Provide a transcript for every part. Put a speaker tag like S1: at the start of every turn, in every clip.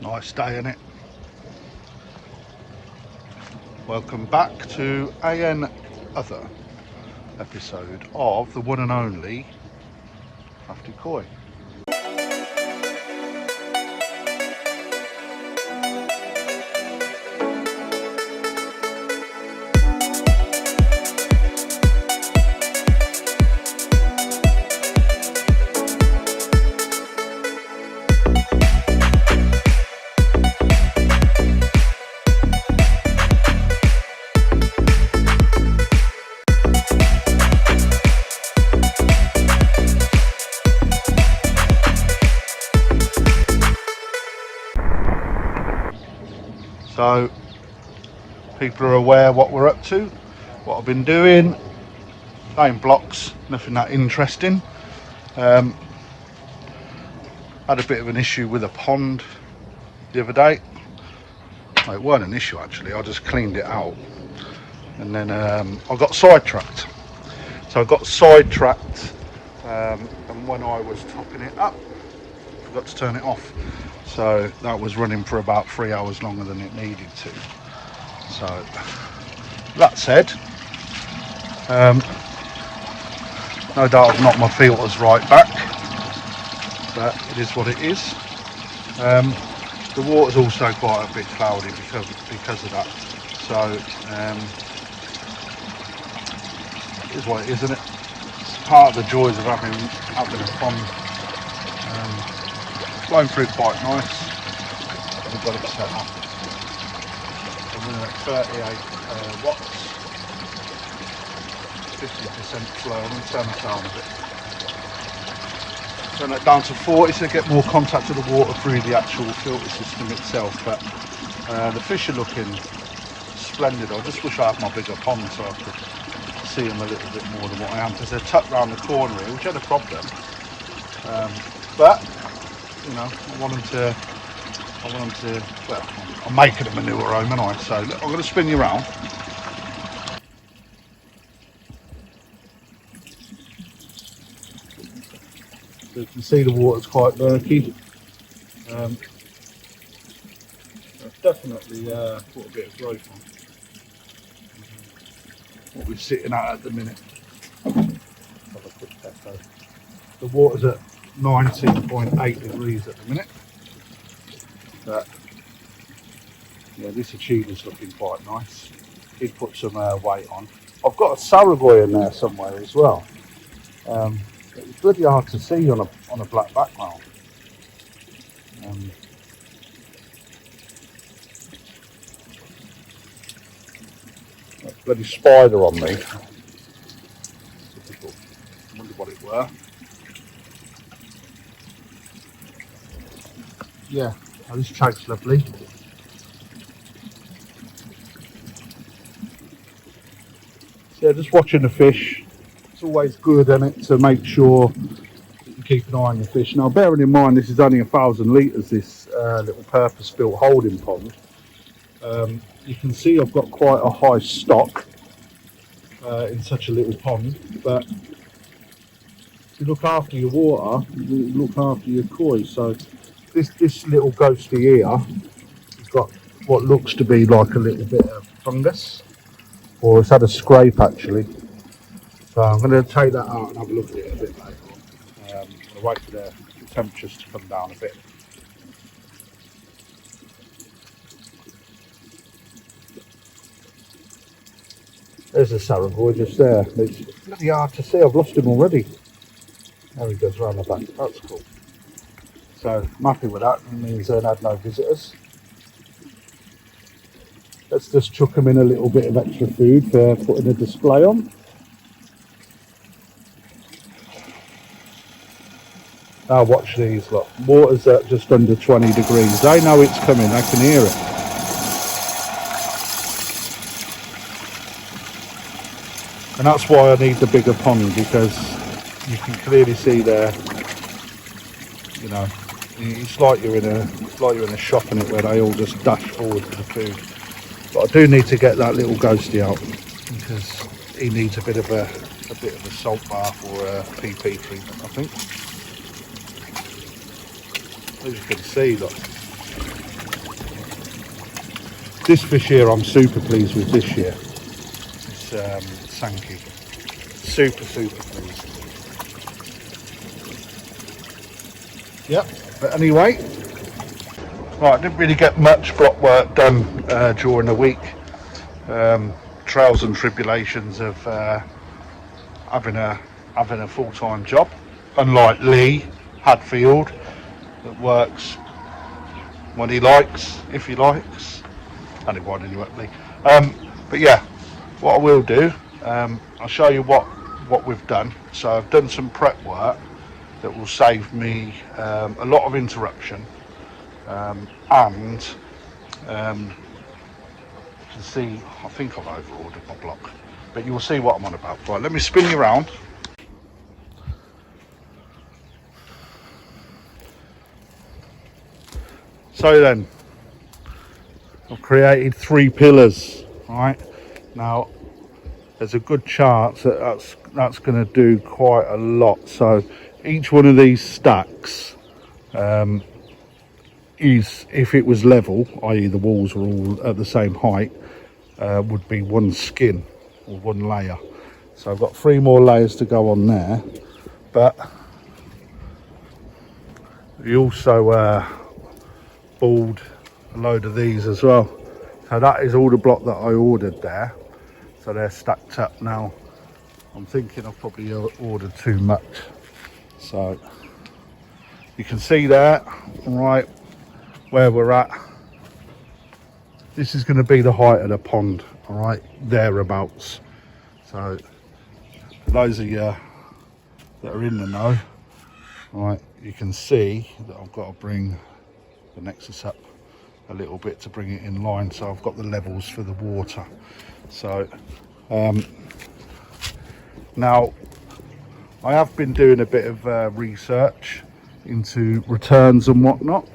S1: Nice day, innit? Welcome back to another episode of the one and only Krafty Koi. So people are aware what we're up to, what I've been doing. Laying blocks, nothing that interesting. Had a bit of an issue with a pond the other day. Well, it weren't an issue actually, I just cleaned it out and then I got sidetracked. So I got sidetracked and when I was topping it up, I forgot to turn it off. So that was running for about 3 hours longer than it needed to. So that said, no doubt I've knocked my filters right back, but it is what it is. The water's also quite a bit cloudy because of that. So it is what it is, isn't it? It's part of the joys of having a pond. Flowing through quite nice. We've got it set up. I'm running at 38 watts, 50% flow. I'm going to turn that down a bit. Turn that down to 40 to get more contact with the water through the actual filter system itself. But the fish are looking splendid. I just wish I had my bigger pond so I could see them a little bit more than what I am, because they're tucked round the corner here, which had a problem. But you know, I want them to, well, I'm making a manure home, aren't I? So look, I'm going to spin you around. So you can see the water's quite murky. I've definitely put a bit of growth on what we're sitting at the minute. Have a quick echo. The water's at 19.8 degrees at the minute. But yeah, this achievers looking quite nice. Did put some weight on. I've got a Saragoy in there somewhere as well. It's bloody hard to see on a black background. That bloody spider on me. Difficult. I wonder what it were. Yeah, oh, this track's lovely. So yeah, just watching the fish. It's always good, isn't it, to make sure that you keep an eye on your fish. Now, bearing in mind this is only 1,000 litres, this little purpose-built holding pond. You can see I've got quite a high stock in such a little pond, but to look after your water, you look after your koi. So this little ghosty here has got what looks to be like a little bit of fungus, or it's had a scrape actually. So I'm going to take that out and have a look at it a bit later on. I'm going to wait for the temperatures to come down a bit. There's a Saragoy just there. It's bloody hard to see, I've lost him already. There he goes round the back, that's cool. So I'm happy with that, it means they've had no visitors. Let's just chuck them in a little bit of extra food for putting a display on. Now watch these, look, water's at just under 20 degrees. They know it's coming, they can hear it. And that's why I need the bigger pond, because you can clearly see there, you know, it's like you're in a shop in it where they all just dash forward for the food. But I do need to get that little ghosty out because he needs a bit of a salt bath or a PP treatment, I think. As you can see, look, This fish here, I'm super pleased with this year. It's Sankey. Super pleased. Yep, but anyway, right, didn't really get much block work done during the week. Trials and tribulations of having a full-time job, unlike Lee Hadfield, that works when he likes, if he likes. Only one anyway, Lee. But yeah, what I will do, I'll show you what we've done. So I've done some prep work that will save me a lot of interruption, and you can see, I think I've over-ordered my block, but you'll see what I'm on about. Right, let me spin you around. So then, I've created 3 pillars, right? Now, there's a good chance that that's going to do quite a lot. So each one of these stacks is, if it was level, i.e. the walls were all at the same height, would be one skin or one layer. So I've got 3 more layers to go on there, but we also bought a load of these as well. So that is all the block that I ordered there. So they're stacked up now. I'm thinking I've probably ordered too much. So you can see there, right where we're at. This is going to be the height of the pond, all right, thereabouts. So for those of you that are in the know, right, you can see that I've got to bring the Nexus up a little bit to bring it in line, so I've got the levels for the water. So now I have been doing a bit of research into returns and whatnot,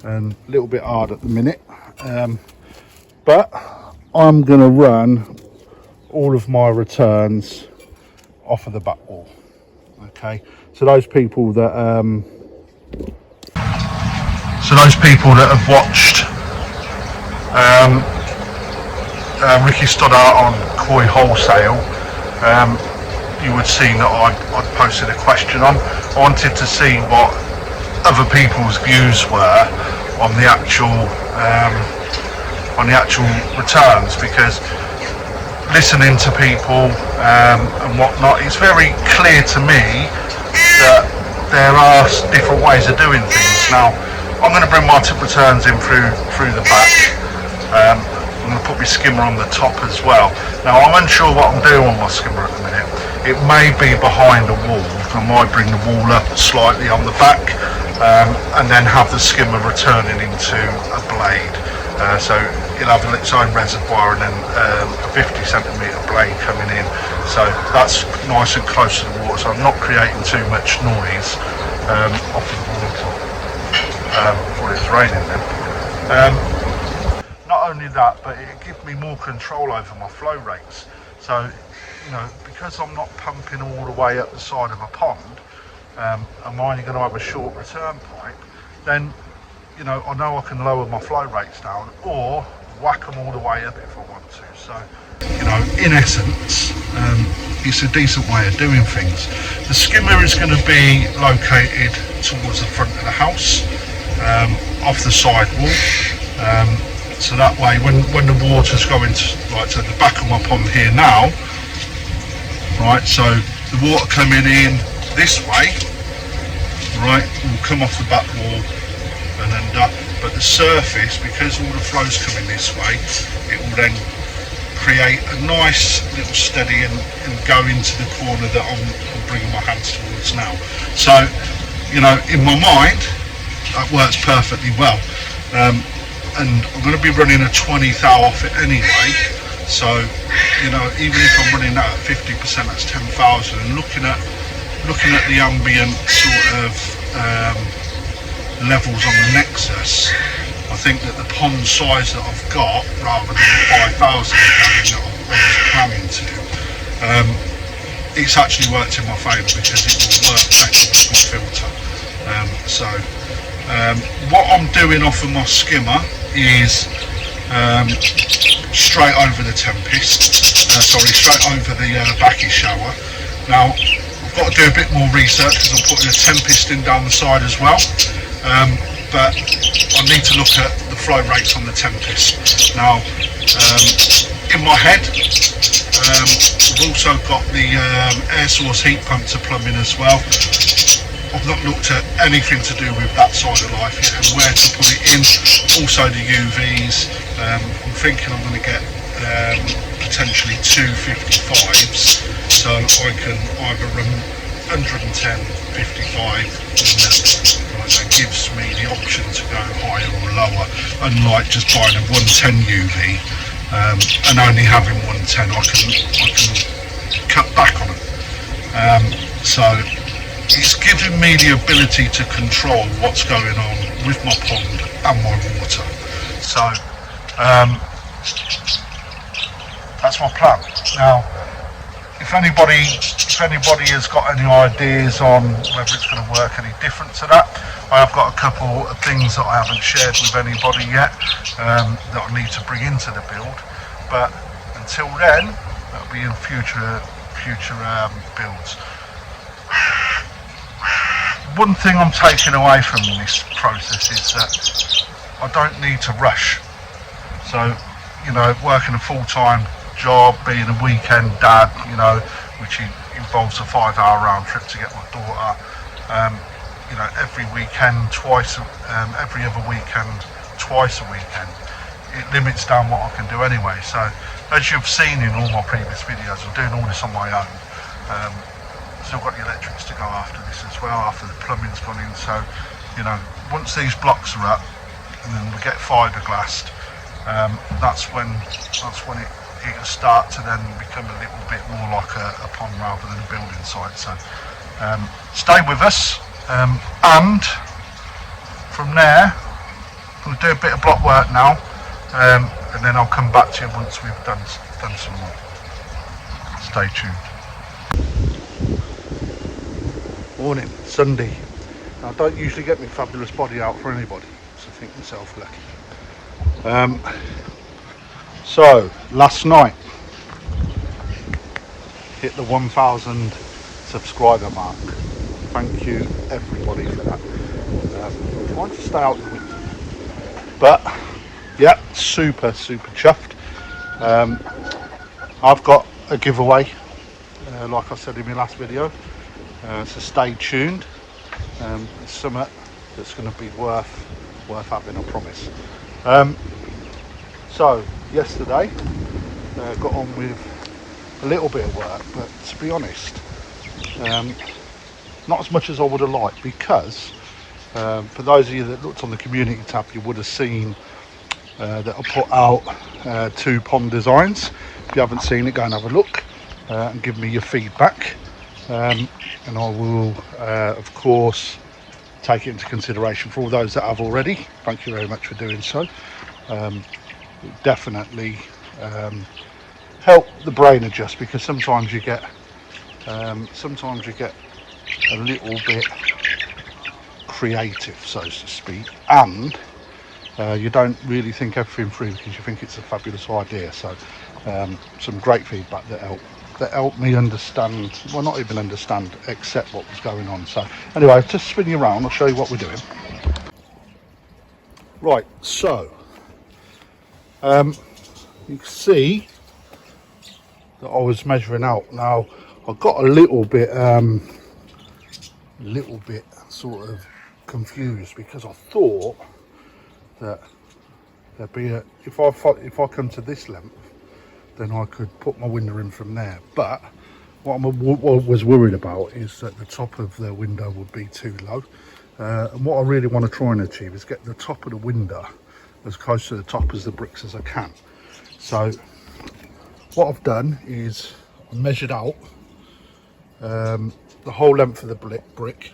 S1: and a little bit hard at the minute, but I'm going to run all of my returns off of the back wall. Okay, so those people that have watched Ricky Stoddart on Koi Wholesale, you would see that I'd posted a question on. I wanted to see what other people's views were on the actual returns, because listening to people and whatnot, it's very clear to me that there are different ways of doing things. Now, I'm going to bring my tip returns in through the back. I'm going to put my skimmer on the top as well. Now, I'm unsure what I'm doing on my skimmer at the minute. It may be behind a wall. I might bring the wall up slightly on the back, and then have the skimmer returning into a blade. So it'll have its own reservoir and then a 50cm blade coming in. So that's nice and close to the water, so I'm not creating too much noise off the water. Before it's raining then. Not only that, but it gives me more control over my flow rates. So, you know, because I'm not pumping all the way up the side of a pond, I'm only going to have a short return pipe, then, you know I can lower my flow rates down or whack them all the way up if I want to. So, you know, in essence, it's a decent way of doing things. The skimmer is going to be located towards the front of the house, off the side wall, so that way when the water's going to the back of my pond here now, right, so the water coming in this way, right, will come off the back wall and end up, but the surface, because all the flow's coming this way, it will then create a nice little steady and go into the corner that I'm bringing my hands towards now. So, you know, in my mind, that works perfectly well, and I'm going to be running a 20 thou off it anyway. So, you know, even if I'm running that at 50%, that's 10,000. And looking at the ambient sort of levels on the Nexus, I think that the pond size that I've got, rather than 5,000 that I was planning to, it's actually worked in my favour because it will work better with my filter. So what I'm doing off of my skimmer is straight over the Tempest, straight over the backy shower. Now I've got to do a bit more research because I'm putting a Tempest in down the side as well, but I need to look at the flow rates on the Tempest. Now in my head, we've also got the air source heat pump to plumb in as well. I've not looked at anything to do with that side of life yet and where to put it in. Also the UVs. I'm thinking I'm going to get potentially two 55s, so I can either run 110, 55, and that gives me the option to go higher or lower, unlike just buying a 110 UV and only having 110. I can cut back on it. So it's giving me the ability to control what's going on with my pond and my water. So that's my plan. Now, if anybody has got any ideas on whether it's going to work any different to that, I have got a couple of things that I haven't shared with anybody yet that I need to bring into the build. But until then, that'll be in future builds. One thing I'm taking away from this process is that I don't need to rush. So, you know, working a full-time job, being a weekend dad, you know, which involves a 5-hour round trip to get my daughter, you know, every weekend, every other weekend, twice a weekend, it limits down what I can do anyway. So, as you've seen in all my previous videos, I'm doing all this on my own. Still got the electrics to go after this as well, after the plumbing's gone in. So, you know, once these blocks are up and then we get fiberglassed, that's when it'll start to then become a little bit more like a pond rather than a building site. So stay with us, and from there we'll do a bit of block work now, and then I'll come back to you once we've done some more. Stay tuned. Morning, Sunday. Now, I don't usually get my fabulous body out for anybody, so I think myself lucky. So last night hit the 1,000 subscriber mark. Thank you everybody for that. I'm trying to stay out of the winter, but yeah, super chuffed. I've got a giveaway, like I said in my last video. So stay tuned. It's something that's going to be worth having, I promise. So yesterday got on with a little bit of work, but to be honest, not as much as I would have liked, because for those of you that looked on the community tab, you would have seen that I put out 2 pond designs. If you haven't seen it, go and have a look and give me your feedback. And I will, of course, take it into consideration. For all those that have already, thank you very much for doing so. Definitely help the brain adjust, because sometimes you get a little bit creative, so to speak, and you don't really think everything through because you think it's a fabulous idea. So some great feedback that helped me understand, well, not even understand, accept what was going on. So anyway, just spin you around, I'll show you what we're doing. Right, so you can see that I was measuring out. Now I got a little bit sort of confused, because I thought that there'd be if I come to this length, then I could put my window in from there. But what I was worried about is that the top of the window would be too low. And what I really want to try and achieve is get the top of the window as close to the top as the bricks as I can. So what I've done is I measured out the whole length of the brick,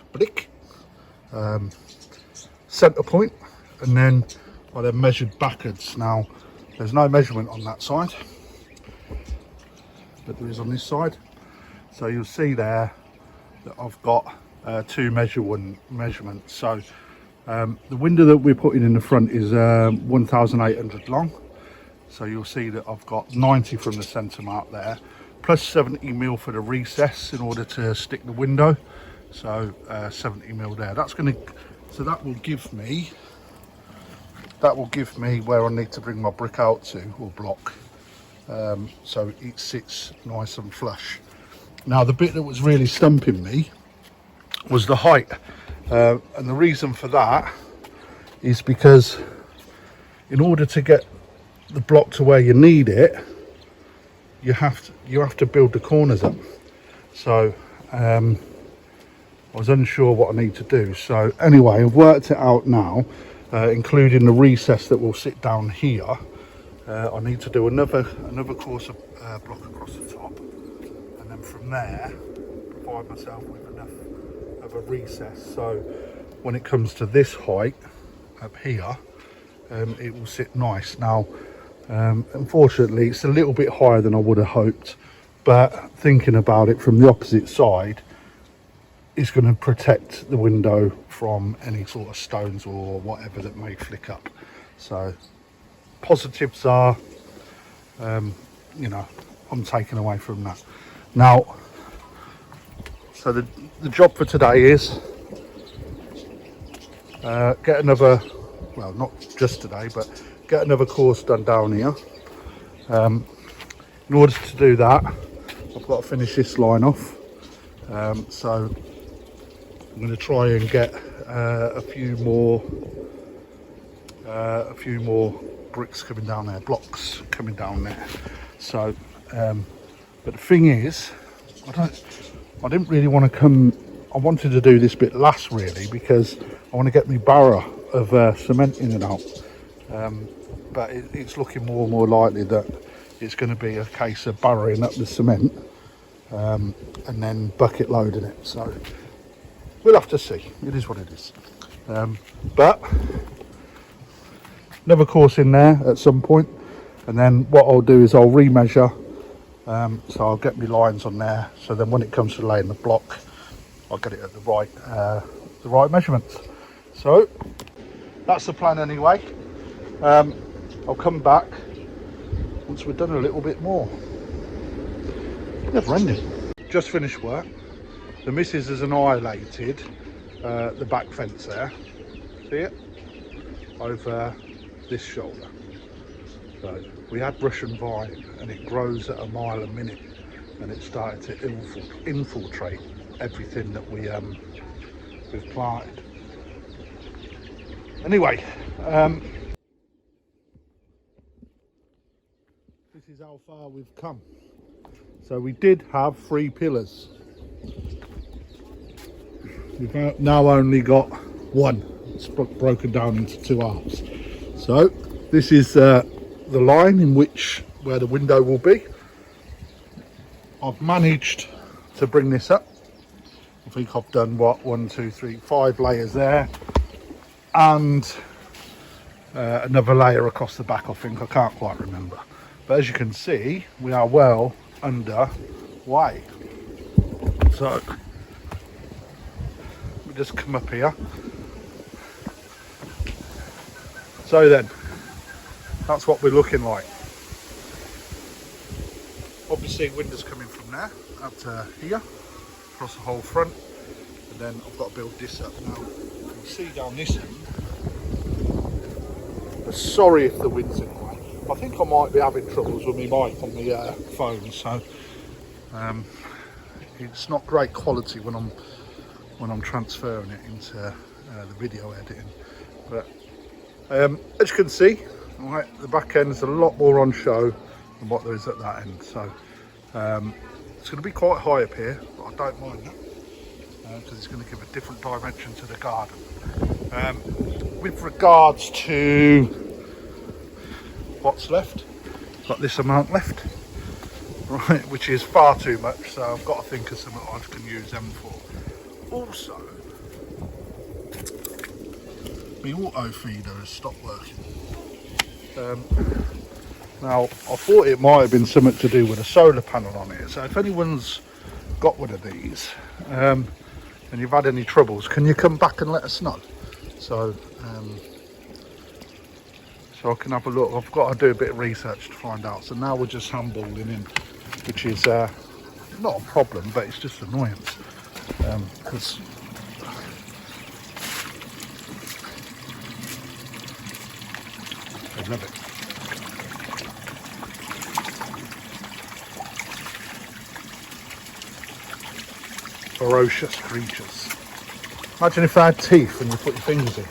S1: centre point, and then I then measured backwards. Now there's no measurement on that side, but there is on this side. So you'll see there that I've got 2 measurements. So the window that we're putting in the front is 1,800 long, So you'll see that I've got 90 from the centre mark there, plus 70mm for the recess in order to stick the window. So 70mm there. That's going to, so that will give me where I need to bring my brick out to, or block, so it sits nice and flush. Now the bit that was really stumping me was the height, and the reason for that is because in order to get the block to where you need it, you have to build the corners up. So I was unsure what I need to do. So anyway, I've worked it out now, including the recess that will sit down here. I need to do another course of block across the top, and then from there provide myself with enough of a recess so when it comes to this height up here, it will sit nice. Now unfortunately it's a little bit higher than I would have hoped, but thinking about it from the opposite side, it's going to protect the window from any sort of stones or whatever that may flick up. So positives are, you know, I'm taken away from that. Now, so the job for today is get another, well, not just today, but get another course done down here. In order to do that, I've got to finish this line off. So I'm going to try and get a few more bricks coming down there, blocks coming down there. So but the thing is, I didn't really want to come, I wanted to do this bit last really because I want to get my barrow of cement in and out, but it's looking more and more likely that it's going to be a case of barrowing up the cement and then bucket loading it. So we'll have to see. It is what it is. But another course in there at some point, and then what I'll do is I'll remeasure. So I'll get my lines on there. So then when it comes to laying the block, I'll get it at the right measurements. So that's the plan anyway. I'll come back once we've done a little bit more. Never ending. Just finished work. The missus has annihilated the back fence there. See it? Over this shoulder. So we had brush and vine and it grows at a mile a minute, and it started to infiltrate everything that we've planted. Anyway, this is how far we've come. So we did have 3 pillars. We've now only got 1. It's broken down into 2 halves. So this is the line in where the window will be. I've managed to bring this up. I think I've done what, 1, 2, 3, 5 layers there, and another layer across the back. I think, I can't quite remember, but as you can see, we are well underway. So we just come up here. So then, that's what we're looking like. Obviously windows coming from there up to here, across the whole front, and then I've got to build this up. Now you can see down this end, sorry if the wind's in the way. I think I might be having troubles with my mic on the phone, so it's not great quality when I'm transferring it into the video editing. But as you can see, right, the back end is a lot more on show than what there is at that end. So it's going to be quite high up here, but I don't mind that because it's going to give a different dimension to the garden. With regards to what's left, got this amount left, right, which is far too much, so I've got to think of something I can use them for. Also, my auto feeder has stopped working. Now I thought it might have been something to do with a solar panel on it, so if anyone's got one of these and you've had any troubles, can you come back and let us know? So so I can have a look. I've got to do a bit of research to find out. So now we're just handballing in, which is not a problem, but it's just annoyance because I love it. Ferocious creatures. Imagine if they had teeth and you put your fingers in.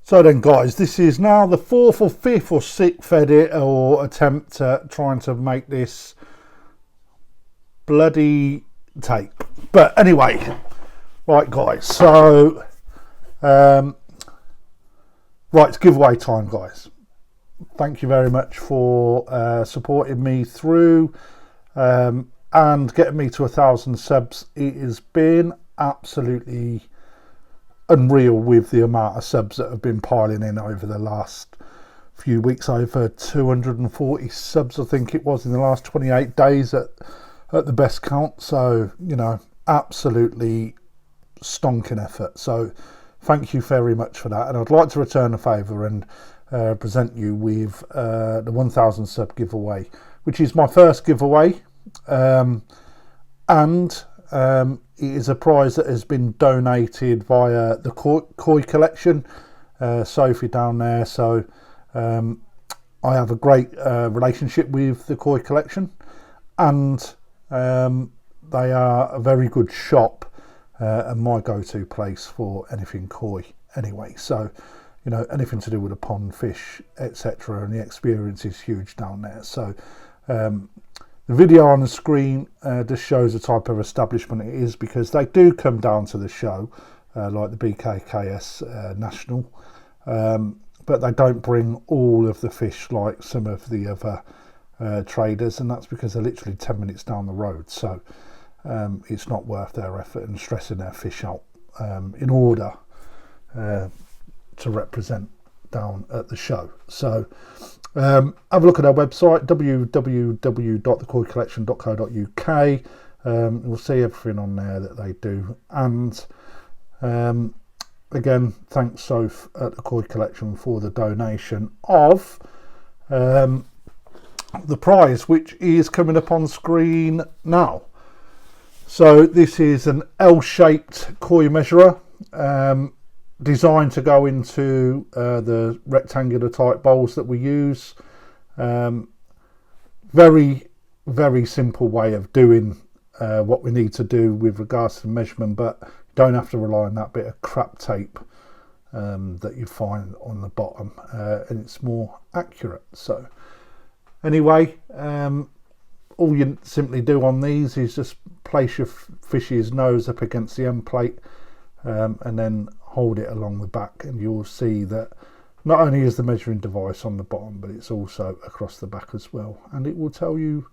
S1: So then guys, this is now the 4th or 5th or 6th edit or attempt at trying to make this bloody tape. But anyway, right guys, so right, it's giveaway time guys. Thank you very much for supporting me through and getting me to 1,000 subs. It has been absolutely unreal with the amount of subs that have been piling in over the last few weeks. Over 240 subs I think it was in the last 28 days at the best count. So, you know, absolutely stonking effort. So thank you very much for that, and I'd like to return a favour and present you with the 1,000 sub giveaway, which is my first giveaway, and it is a prize that has been donated via the koi collection, Sophie down there. So I have a great relationship with the koi collection, and they are a very good shop and my go-to place for anything koi anyway. So, you know, anything to do with a pond, fish, etc., and the experience is huge down there. So the video on the screen just shows the type of establishment it is, because they do come down to the show, like the BKKS National, but they don't bring all of the fish like some of the other traders, and that's because they're literally 10 minutes down the road. So it's not worth their effort and stressing their fish out in order to represent down at the show. So have a look at our website, www.thekoicollection.co.uk. You'll see everything on there that they do. And again, thanks Soph at the Koi Collection for the donation of the prize, which is coming up on screen now. So this is an L-shaped koi measurer, designed to go into the rectangular type bowls that we use. Very, very simple way of doing what we need to do with regards to measurement, but you don't have to rely on that bit of crap tape that you find on the bottom, and it's more accurate. So anyway, all you simply do on these is just place your fish's nose up against the end plate, and then hold it along the back, and you'll see that not only is the measuring device on the bottom, but it's also across the back as well, and it will tell you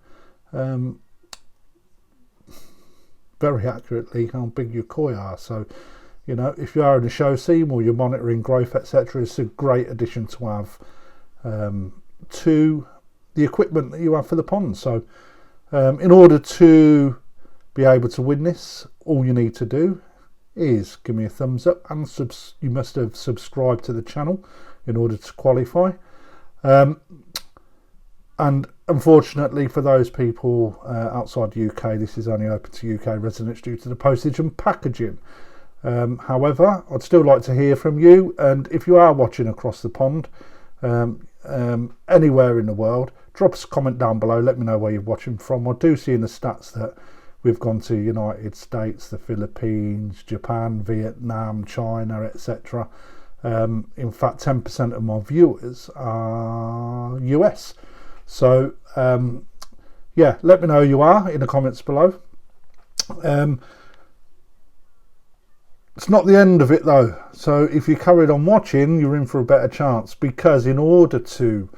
S1: very accurately how big your koi are. So, you know, if you are in a show scene or you're monitoring growth, etc., it's a great addition to have to the equipment that you have for the pond. So in order to be able to win this, all you need to do is give me a thumbs up, and you must have subscribed to the channel in order to qualify. And unfortunately for those people outside the UK, this is only open to UK residents due to the postage and packaging. However, I'd still like to hear from you, and if you are watching across the pond, anywhere in the world, drop us a comment down below, let me know where you're watching from. I do see in the stats that we've gone to United States, the Philippines, Japan, Vietnam, China, etc. In fact, 10% of my viewers are US. So yeah, let me know who you are in the comments below. It's not the end of it though. So if you carried on watching, you're in for a better chance, because in order to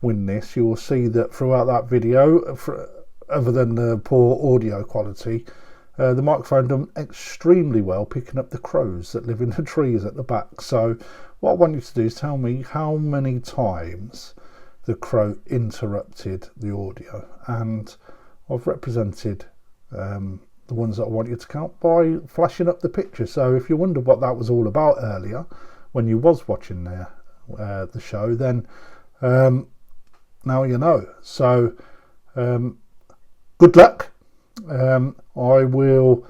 S1: win this, you will see that throughout that video, other than the poor audio quality, the microphone done extremely well picking up the crows that live in the trees at the back. So what I want you to do is tell me how many times the crow interrupted the audio, and I've represented the ones that I want you to count by flashing up the picture. So if you wondered what that was all about earlier when you was watching the show, then now you know. So good luck. I will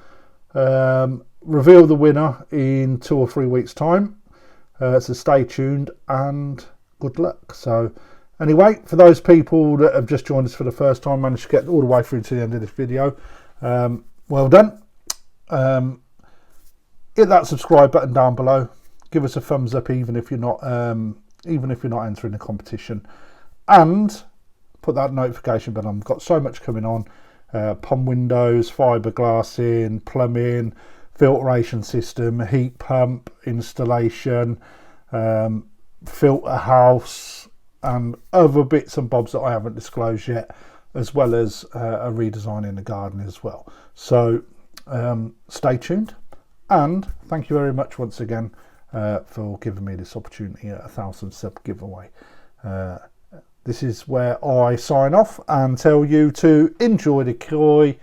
S1: reveal the winner in 2 or 3 weeks time, so stay tuned and good luck. So anyway, for those people that have just joined us for the first time, managed to get all the way through to the end of this video, well done. Hit that subscribe button down below, give us a thumbs up even if you're not entering the competition, and put that notification bell on. I've got so much coming on: pond windows, fiberglassing, plumbing, filtration system, heat pump installation, filter house, and other bits and bobs that I haven't disclosed yet, as well as a redesign in the garden as well. So stay tuned, and thank you very much once again for giving me this opportunity at 1,000 sub giveaway. This is where I sign off and tell you to enjoy the koi,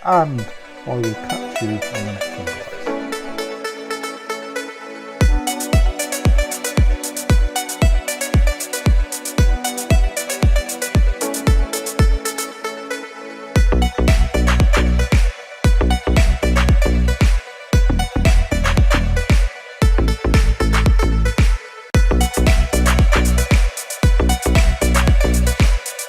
S1: and I will catch you on the next video.